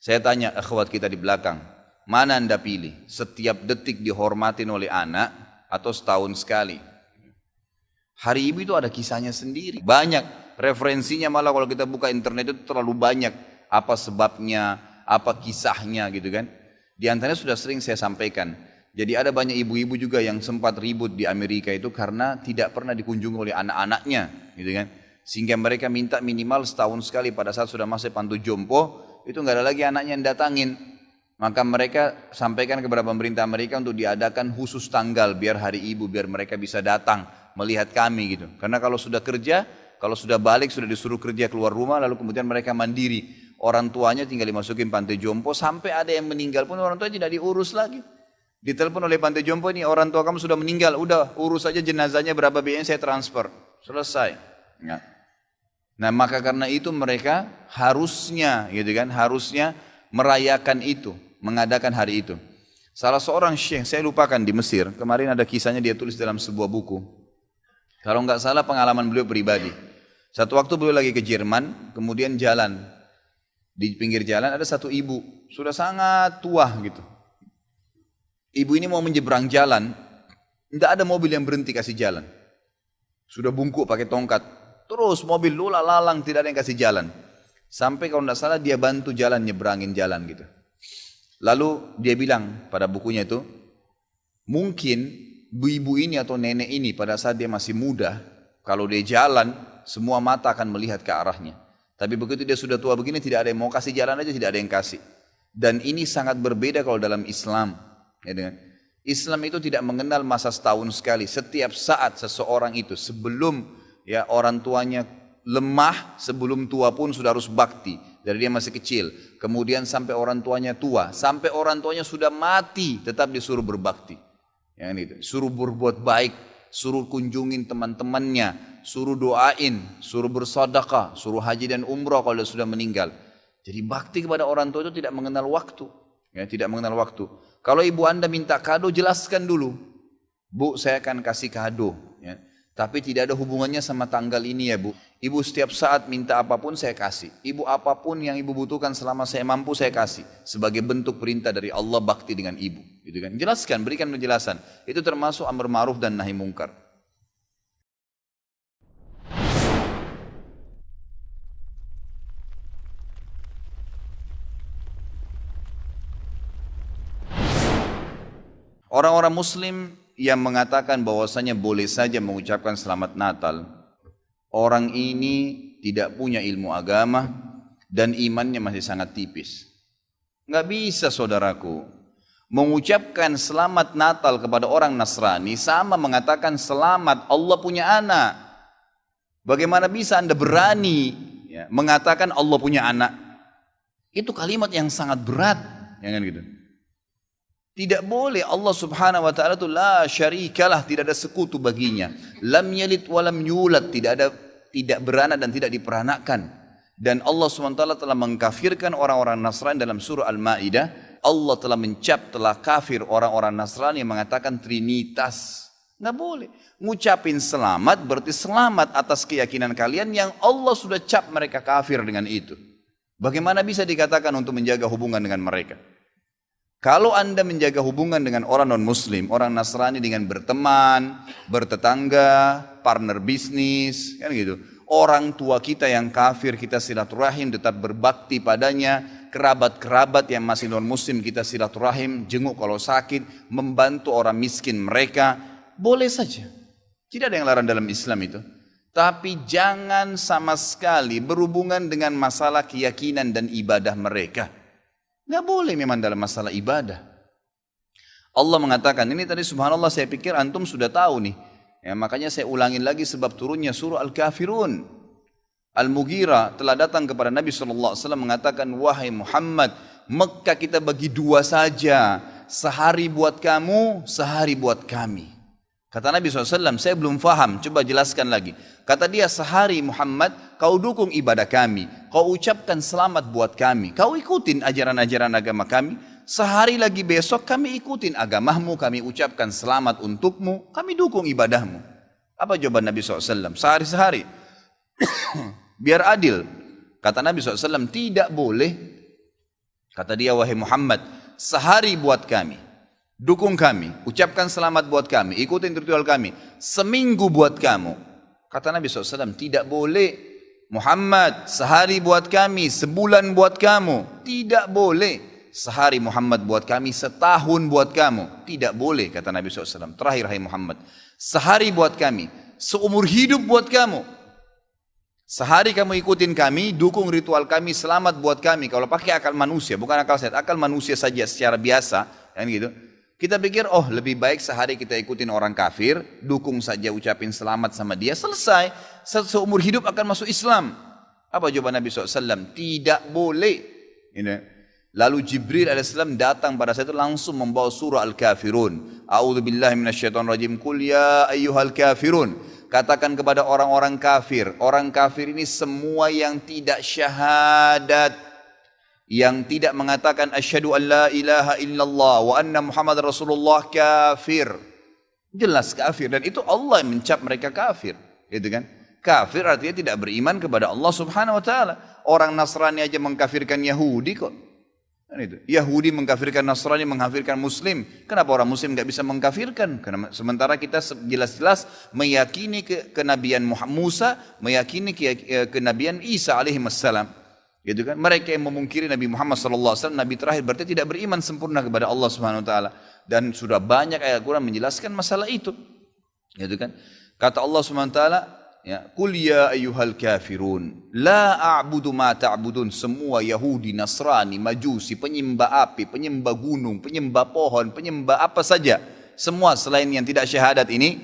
Saya tanya akhwat kita di belakang, mana anda pilih? Setiap detik dihormatin oleh anak atau setahun sekali? Hari Ibu itu ada kisahnya sendiri. Banyak referensinya, malah kalau kita buka internet itu terlalu banyak. Apa sebabnya, apa kisahnya gitu kan. Di antaranya sudah sering saya sampaikan. Jadi ada banyak ibu-ibu juga yang sempat ribut di Amerika itu karena tidak pernah dikunjungi oleh anak-anaknya gitu kan. Sehingga mereka minta minimal setahun sekali pada saat sudah masuk panti jompo, itu nggak ada lagi anaknya yang datangin. Maka mereka sampaikan kepada pemerintah Amerika untuk diadakan khusus tanggal biar hari ibu, biar mereka bisa datang melihat kami gitu. Karena kalau sudah kerja, kalau sudah balik, sudah disuruh kerja keluar rumah, lalu kemudian mereka mandiri. Orang tuanya tinggal dimasukin panti jompo, sampai ada yang meninggal pun orang tua tidak diurus lagi. Ditelepon oleh panti jompo, ini orang tua kamu sudah meninggal, udah urus saja jenazahnya berapa biayanya saya transfer. Selesai. Ya. Nah maka karena itu mereka harusnya gitu kan, harusnya merayakan itu, mengadakan hari itu. Salah seorang syekh, saya lupakan di Mesir, kemarin ada kisahnya dia tulis dalam sebuah buku. Kalau nggak salah pengalaman beliau pribadi. Satu waktu beliau lagi ke Jerman, kemudian jalan. Di pinggir jalan ada satu ibu, sudah sangat tua gitu. Ibu ini mau menyeberang jalan, tidak ada mobil yang berhenti kasih jalan. Sudah bungkuk pakai tongkat, terus mobil lula lalang tidak ada yang kasih jalan. Sampai kalau tidak salah dia bantu jalan, nyeberangin jalan gitu. Lalu dia bilang pada bukunya itu, mungkin ibu ini atau nenek ini pada saat dia masih muda, kalau dia jalan, semua mata akan melihat ke arahnya. Tapi begitu dia sudah tua begini, tidak ada yang mau kasih jalan aja, tidak ada yang kasih. Dan ini sangat berbeda kalau dalam Islam. Ya, Islam itu tidak mengenal masa setahun sekali. Setiap saat seseorang itu sebelum ya orang tuanya lemah, sebelum tua pun sudah harus bakti. Dari dia masih kecil, kemudian sampai orang tuanya tua, sampai orang tuanya sudah mati, tetap disuruh berbakti. Yang itu, suruh berbuat baik, suruh kunjungin teman-temannya, suruh doain, suruh bersedekah, suruh haji dan umrah kalau dia sudah meninggal. Jadi bakti kepada orang tua itu tidak mengenal waktu, ya, tidak mengenal waktu. Kalau ibu anda minta kado, jelaskan dulu, bu saya akan kasih kado, ya. Tapi tidak ada hubungannya sama tanggal ini ya bu. Ibu setiap saat minta apapun saya kasih. Ibu apapun yang ibu butuhkan selama saya mampu saya kasih. Sebagai bentuk perintah dari Allah bakti dengan ibu. Gitu kan? Jelaskan, berikan penjelasan. Itu termasuk amar ma'ruf dan nahi mungkar. Orang-orang muslim yang mengatakan bahwasanya boleh saja mengucapkan selamat Natal, orang ini tidak punya ilmu agama dan imannya masih sangat tipis. Nggak bisa saudaraku, mengucapkan selamat Natal kepada orang Nasrani sama mengatakan selamat Allah punya anak. Bagaimana bisa anda berani ya, mengatakan Allah punya anak? Itu kalimat yang sangat berat, ya kan gitu. Tidak boleh. Allah subhanahu wa ta'ala itu la syarikalah, tidak ada sekutu baginya. Lam yalid walam yulad, tidak beranak dan tidak diperanakkan. Dan Allah subhanahu wa ta'ala telah mengkafirkan orang-orang Nasrani dalam surah Al-Ma'idah. Allah telah telah kafir orang-orang Nasrani yang mengatakan Trinitas. Nggak boleh. Ngucapin selamat berarti selamat atas keyakinan kalian yang Allah sudah cap mereka kafir dengan itu. Bagaimana bisa dikatakan untuk menjaga hubungan dengan mereka? Kalau anda menjaga hubungan dengan orang non-muslim, orang Nasrani dengan berteman, bertetangga, partner bisnis, kan gitu. Orang tua kita yang kafir kita silaturahim, tetap berbakti padanya. Kerabat-kerabat yang masih non-muslim kita silaturahim, jenguk kalau sakit, membantu orang miskin mereka. Boleh saja. Tidak ada yang larang dalam Islam itu. Tapi jangan sama sekali berhubungan dengan masalah keyakinan dan ibadah mereka. Nggak boleh memang dalam masalah ibadah. Allah mengatakan, ini tadi subhanallah saya pikir antum sudah tahu nih. Ya, makanya saya ulangin lagi sebab turunnya surah Al-Kafirun. Al-Mughirah telah datang kepada Nabi SAW mengatakan, wahai Muhammad, Mekah kita bagi dua saja. Sehari buat kamu, sehari buat kami. Kata Nabi SAW, saya belum faham, coba jelaskan lagi. Kata dia, sehari Muhammad, kau dukung ibadah kami. Kau ucapkan selamat buat kami. Kau ikutin ajaran-ajaran agama kami. Sehari lagi besok kami ikutin agamamu. Kami ucapkan selamat untukmu. Kami dukung ibadahmu. Apa jawaban Nabi SAW? Sehari-sehari. Biar adil. Kata Nabi SAW, tidak boleh Kata dia, wahai Muhammad, sehari buat kami, dukung kami, ucapkan selamat buat kami, ikutin ritual kami. Seminggu buat kamu. Kata Nabi SAW, tidak boleh. Muhammad, sehari buat kami, sebulan buat kamu. Tidak boleh. Sehari Muhammad buat kami, setahun buat kamu. Tidak boleh, kata Nabi SAW. Terakhir, hai Muhammad, sehari buat kami, seumur hidup buat kamu. Sehari kamu ikutin kami, dukung ritual kami, selamat buat kami. Kalau pakai akal manusia, bukan akal sehat, akal manusia saja secara biasa, kan gitu. Kita pikir, oh lebih baik sehari kita ikutin orang kafir, dukung saja, ucapin selamat sama dia, selesai. Seumur hidup akan masuk Islam. Apa jawaban Nabi SAW? Tidak boleh. Lalu Jibril AS datang pada saat itu langsung membawa surah Al-Kafirun. A'udzubillahi minasyaitonirrajim. Qul ya ayyuhal kafirun. Katakan kepada orang-orang kafir. Orang kafir ini semua yang tidak syahadat, yang tidak mengatakan asyhadu an la ilaha illallah wa anna Muhammad Rasulullah, kafir. Jelas kafir, dan itu Allah yang mencap mereka kafir, gitu kan? Kafir artinya tidak beriman kepada Allah Subhanahu wa taala. Orang Nasrani aja mengkafirkan Yahudi kok. Kan itu. Yahudi mengkafirkan Nasrani, mengkafirkan Muslim. Kenapa orang Muslim nggak bisa mengkafirkan? Karena sementara kita jelas-jelas meyakini kenabian Musa, meyakini kenabian Isa alaihissalam. Gitu kan? Mereka yang memungkiri Nabi Muhammad SAW, Nabi terakhir, berarti tidak beriman sempurna kepada Allah Subhanahu Wa Taala. Dan sudah banyak ayat Quran menjelaskan masalah itu. Gitu kan? Kata Allah Subhanahu Wa Taala, ya, Qul ya ayyuhal kafirun, la a'budu ma ta'budun. Semua Yahudi, Nasrani, Majusi, penyembah api, penyembah gunung, penyembah pohon, penyembah apa saja, semua selain yang tidak syahadat ini,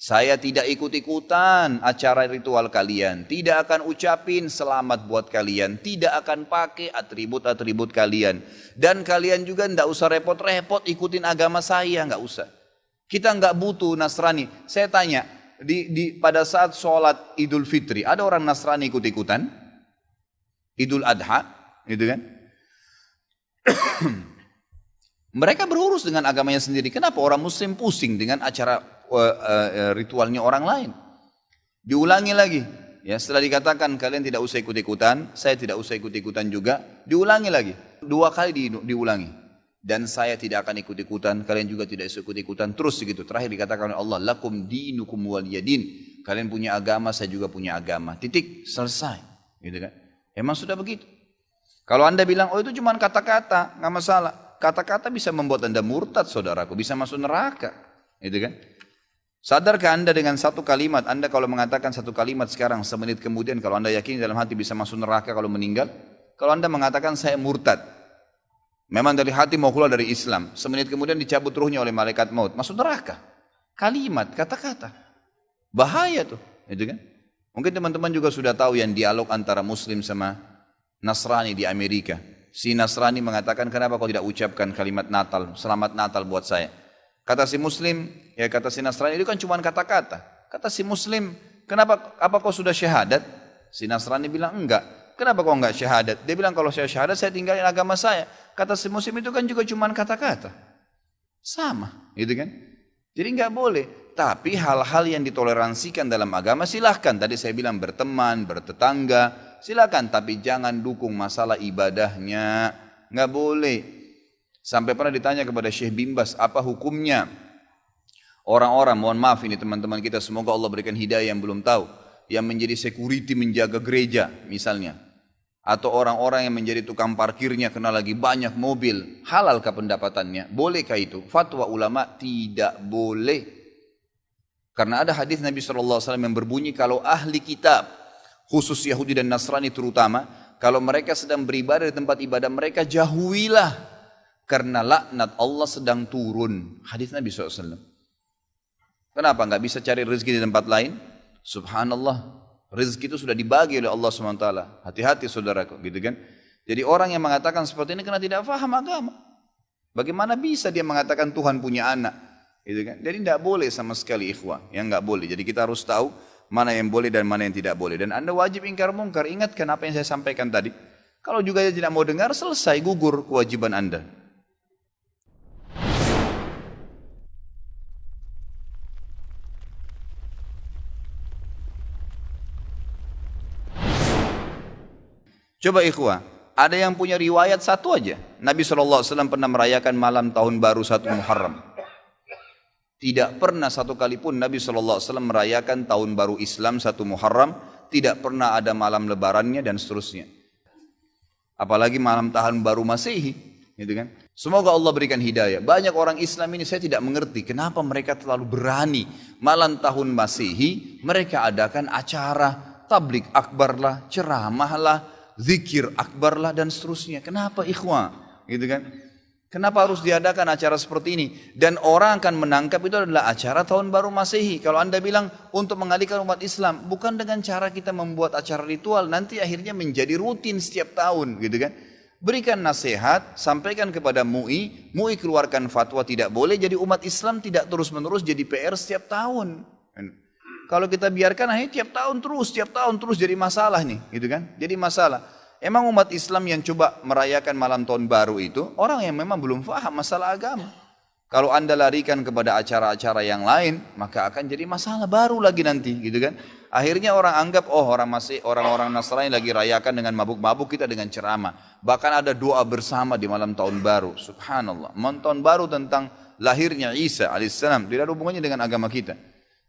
saya tidak ikut-ikutan acara ritual kalian, tidak akan ucapin selamat buat kalian, tidak akan pakai atribut-atribut kalian, dan kalian juga tidak usah repot-repot ikutin agama saya, nggak usah. Kita nggak butuh Nasrani. Saya tanya, pada saat sholat Idul Fitri, ada orang Nasrani ikut-ikutan? Idul Adha, gitu kan? Mereka berurus dengan agamanya sendiri. Kenapa orang Muslim pusing dengan acara ritualnya orang lain? Diulangi lagi. Ya, setelah dikatakan kalian tidak usah ikut-ikutan, saya tidak usah ikut-ikutan juga, diulangi lagi. 2 kali diulangi. Dan saya tidak akan ikut-ikutan, kalian juga tidak usah ikut-ikutan, terus begitu. Terakhir dikatakan oleh Allah, lakum dinukum waliyadin. Kalian punya agama, saya juga punya agama. Titik, selesai. Gitu kan? Emang sudah begitu. Kalau Anda bilang, oh itu cuma kata-kata, nggak masalah. Kata-kata bisa membuat Anda murtad, saudaraku, bisa masuk neraka. Gitu kan? Sadarkah Anda dengan satu kalimat, Anda kalau mengatakan satu kalimat sekarang, semenit kemudian kalau Anda yakin dalam hati bisa masuk neraka kalau meninggal? Kalau Anda mengatakan saya murtad, memang dari hati mau keluar dari Islam, semenit kemudian dicabut ruhnya oleh malaikat maut, masuk neraka. Kalimat, kata-kata. Bahaya tuh, gitu kan? Mungkin teman-teman juga sudah tahu yang dialog antara Muslim sama Nasrani di Amerika. Si Nasrani mengatakan, kenapa kau tidak ucapkan kalimat Natal, selamat Natal buat saya? Kata si Muslim, ya kata si Nasrani, itu kan cuma kata-kata. Kata si Muslim, kenapa, apa kau sudah syahadat? Si Nasrani bilang, enggak. Kenapa kau enggak syahadat? Dia bilang, kalau saya syahadat, saya tinggalin agama saya. Kata si Muslim, itu kan juga cuma kata-kata. Sama, gitu kan? Jadi enggak boleh. Tapi hal-hal yang ditoleransikan dalam agama silahkan. Tadi saya bilang berteman, bertetangga, silahkan. Tapi jangan dukung masalah ibadahnya. Enggak boleh. Sampai pernah ditanya kepada Syekh bin Baz, apa hukumnya orang-orang, mohon maaf ini teman-teman kita, semoga Allah berikan hidayah yang belum tahu, yang menjadi security menjaga gereja misalnya, atau orang-orang yang menjadi tukang parkirnya karena lagi banyak mobil, halalkah pendapatannya? Bolehkah itu? Fatwa ulama tidak boleh. Karena ada hadis Nabi SAW yang berbunyi, kalau ahli kitab, khusus Yahudi dan Nasrani terutama, kalau mereka sedang beribadah di tempat ibadah mereka, jauhilah. Karena laknat Allah sedang turun. Hadis Nabi SAW. Kenapa nggak bisa cari rezeki di tempat lain? Subhanallah. Rezeki itu sudah dibagi oleh Allah SWT. Hati-hati saudaraku, gitu kan? Jadi orang yang mengatakan seperti ini karena tidak paham agama. Bagaimana bisa dia mengatakan Tuhan punya anak? Gitu kan? Jadi tidak boleh sama sekali ikhwah. Yang nggak boleh. Jadi kita harus tahu mana yang boleh dan mana yang tidak boleh. Dan Anda wajib ingkar mungkar. Ingatkan apa yang saya sampaikan tadi. Kalau juga dia tidak mau dengar, selesai, gugur kewajiban Anda. Coba ikhwah, Ada yang punya riwayat satu aja. Nabi SAW pernah merayakan malam tahun baru 1 Muharram. Tidak pernah satu kali pun Nabi SAW merayakan tahun baru Islam 1 Muharram. Tidak pernah ada malam lebarannya dan seterusnya. Apalagi malam tahun baru Masehi. Gitu kan? Semoga Allah berikan hidayah. Banyak orang Islam ini saya tidak mengerti kenapa mereka terlalu berani. Malam tahun Masehi mereka adakan acara tablik akbar lah, ceramah lah, zikir akbar lah dan seterusnya. Kenapa ikhwah? Gitu kan? Kenapa harus diadakan acara seperti ini? Dan orang akan menangkap itu adalah acara tahun baru Masehi. Kalau Anda bilang untuk mengalihkan umat Islam, bukan dengan cara kita membuat acara ritual, nanti akhirnya menjadi rutin setiap tahun, gitu kan? Berikan nasihat, sampaikan kepada MUI, MUI keluarkan fatwa tidak boleh, jadi umat Islam tidak terus-menerus jadi PR setiap tahun. Kalau kita biarkan akhirnya tiap tahun terus jadi masalah nih, gitu kan? Jadi masalah. Emang umat Islam yang coba merayakan malam tahun baru itu orang yang memang belum faham masalah agama. Kalau Anda larikan kepada acara-acara yang lain, maka akan jadi masalah baru lagi nanti, gitu kan? Akhirnya orang anggap, oh orang-orang Nasrani lagi rayakan dengan mabuk-mabuk, kita dengan ceramah. Bahkan ada doa bersama di malam tahun baru. Subhanallah. Malam tahun baru tentang lahirnya Isa alaihissalam tidak ada hubungannya dengan agama kita.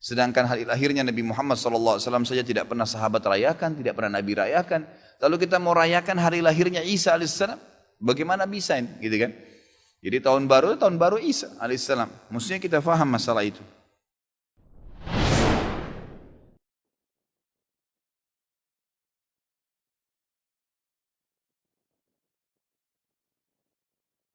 Sedangkan hari lahirnya Nabi Muhammad SAW saja tidak pernah sahabat rayakan, tidak pernah Nabi rayakan. Lalu kita mau rayakan hari lahirnya Isa alaihissalam, bagaimana bisa ini, gitu kan? Jadi tahun baru Isa alaihissalam. Mestinya kita faham masalah itu.